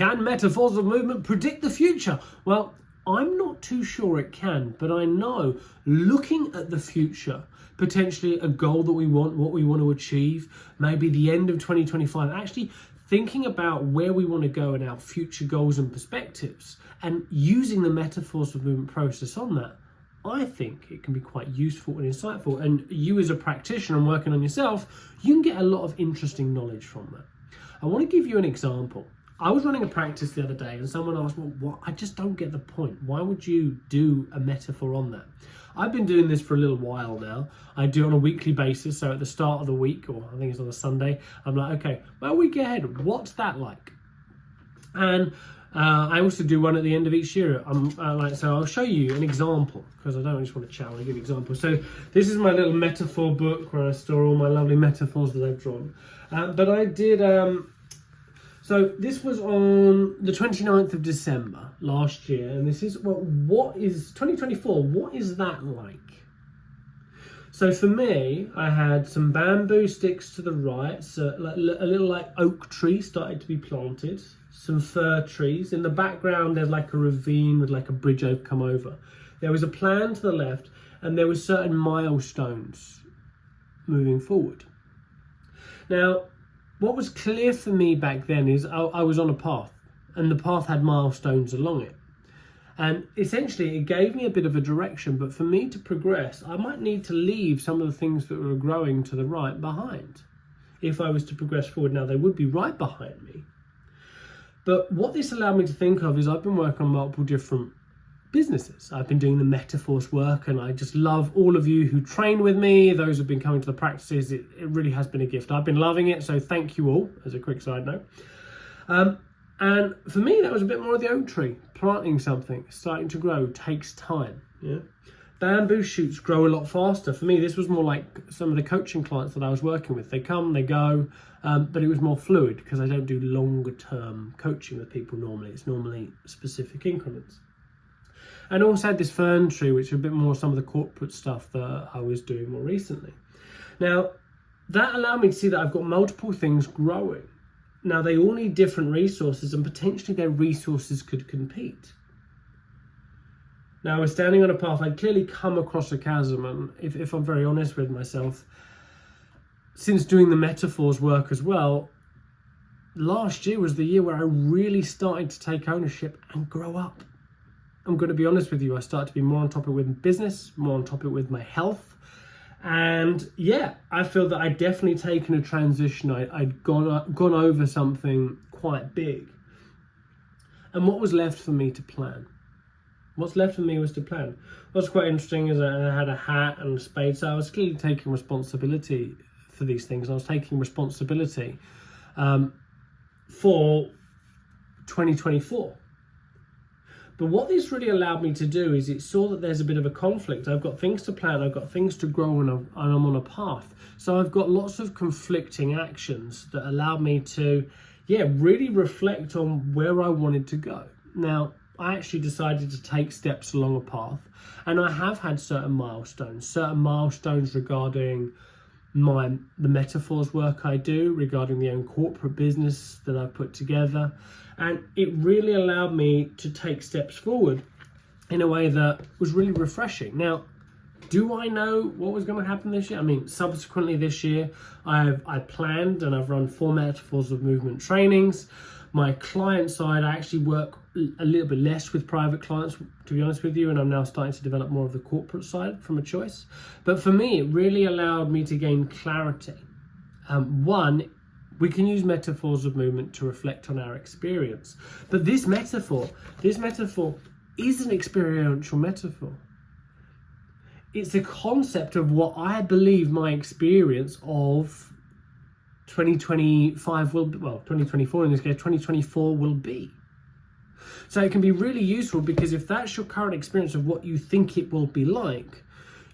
Can metaphors of movement predict the future? Well, I'm not too sure it can, but I know looking at the future, potentially a goal that we want, what we want to achieve, maybe the end of 2025, actually thinking about where we want to go and our future goals and perspectives, and using the metaphors of movement process on that, I think it can be quite useful and insightful. And you as a practitioner and working on yourself, you can get a lot of interesting knowledge from that. I want to give you an example. I was running a practice the other day and someone asked, well, what? I just don't get the point. Why would you do a metaphor on that? I've been doing this for a little while now. I do it on a weekly basis. So at the start of the week, or I think it's on a Sunday, I'm like, okay, my week ahead, what's that like? And I also do one at the end of each year. So I'll show you an example, because I don't just want to chat, I want to give examples. So this is my little metaphor book where I store all my lovely metaphors that I've drawn. But I did, so this was on the 29th of December last year. And this is, well, what is 2024? What is that like? So for me, I had some bamboo sticks to the right, so like a little like oak tree started to be planted, some fir trees. In the background, there's like a ravine with like a bridge over come over. There was a plan to the left, and there were certain milestones moving forward. Now, what was clear for me back then is I was on a path, and the path had milestones along it. And essentially it gave me a bit of a direction, but for me to progress, I might need to leave some of the things that were growing to the right behind. If I was to progress forward, now they would be right behind me. But what this allowed me to think of is I've been working on multiple different businesses. I've been doing the metaphors work, and I just love all of you who train with me, those who've been coming to the practices. It really has been a gift. I've been loving it, so thank you all, as a quick side note. And for me, that was a bit more of the oak tree. Planting something, starting to grow, takes time. Yeah, bamboo shoots grow a lot faster. For me, this was more like some of the coaching clients that I was working with. They come, they go, but it was more fluid because I don't do longer term coaching with people normally. It's normally specific increments. And also had this fern tree, which is a bit more some of the corporate stuff that I was doing more recently. Now, that allowed me to see that I've got multiple things growing. Now, they all need different resources, and potentially their resources could compete. Now, I was standing on a path. I'd clearly come across a chasm, and if I'm very honest with myself, since doing the metaphors work as well, last year was the year where I really started to take ownership and grow up. I'm going to be honest with you, I started to be more on top of it with business, more on top of it with my health. And yeah, I feel that I'd definitely taken a transition. I'd gone over something quite big. And what was left for me to plan? What's left for me was to plan. What's quite interesting is I had a hat and a spade, so I was clearly taking responsibility for these things. I was taking responsibility for 2024. But what this really allowed me to do is it saw that there's a bit of a conflict. I've got things to plan, I've got things to grow, and I'm on a path. So I've got lots of conflicting actions that allowed me to, really reflect on where I wanted to go. Now, I actually decided to take steps along a path, and I have had certain milestones regarding the metaphors work I do, regarding the own corporate business that I've put together. And it really allowed me to take steps forward in a way that was really refreshing. Now, do I know what was going to happen this year? I mean, subsequently this year, I planned and I've run 4 metaphors of movement trainings. My client side, I actually work a little bit less with private clients, to be honest with you, and I'm now starting to develop more of the corporate side from a choice. But for me, it really allowed me to gain clarity. One, we can use metaphors of movement to reflect on our experience. But this metaphor is an experiential metaphor. It's a concept of what I believe my experience of 2025 will be, 2024 in this case, 2024 will be. So it can be really useful because if that's your current experience of what you think it will be like,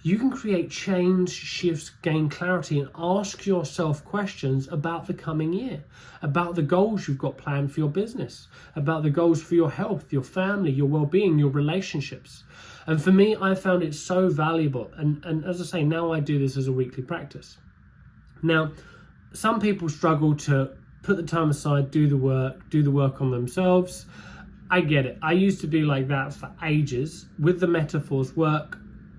you can create change, shifts, gain clarity, and ask yourself questions about the coming year, about the goals you've got planned for your business, about the goals for your health, your family, your well-being, your relationships. And for me, I found it so valuable. And as I say, now I do this as a weekly practice. Now, some people struggle to put the time aside, do the work on themselves. I get it. I used to be like that for ages. With the metaphors work,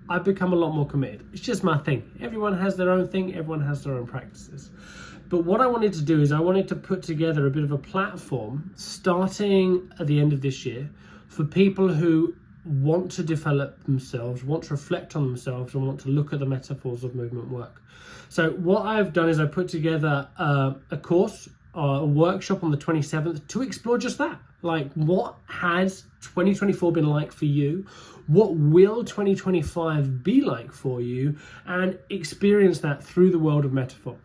I've become a lot more committed. It's just my thing. Everyone has their own thing. Everyone has their own practices. But what I wanted to do is I wanted to put together a bit of a platform starting at the end of this year for people who want to develop themselves, want to reflect on themselves, and want to look at the metaphors of movement work. So what I've done is I put together a course, a workshop on the 27th to explore just that. Like, what has 2024 been like for you? What will 2025 be like for you? And experience that through the world of metaphor.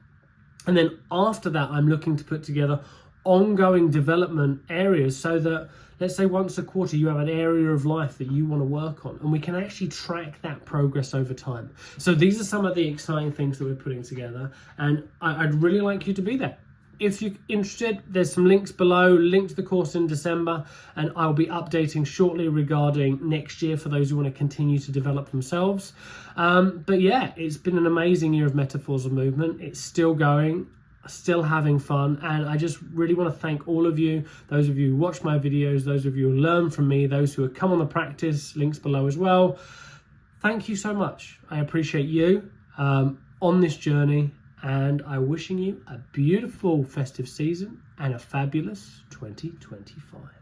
And then after that, I'm looking to put together ongoing development areas so that, let's say once a quarter, you have an area of life that you want to work on, and we can actually track that progress over time. So these are some of the exciting things that we're putting together, and I'd really like you to be there. If you're interested, there's some links below, link to the course in December, and I'll be updating shortly regarding next year for those who want to continue to develop themselves. But yeah, it's been an amazing year of Metaphors of Movement. It's still going, still having fun, and I just really want to thank all of you, those of you who watch my videos, those of you who learn from me, those who have come on the practice, links below as well. Thank you so much. I appreciate you on this journey. And I'm wishing you a beautiful festive season and a fabulous 2025.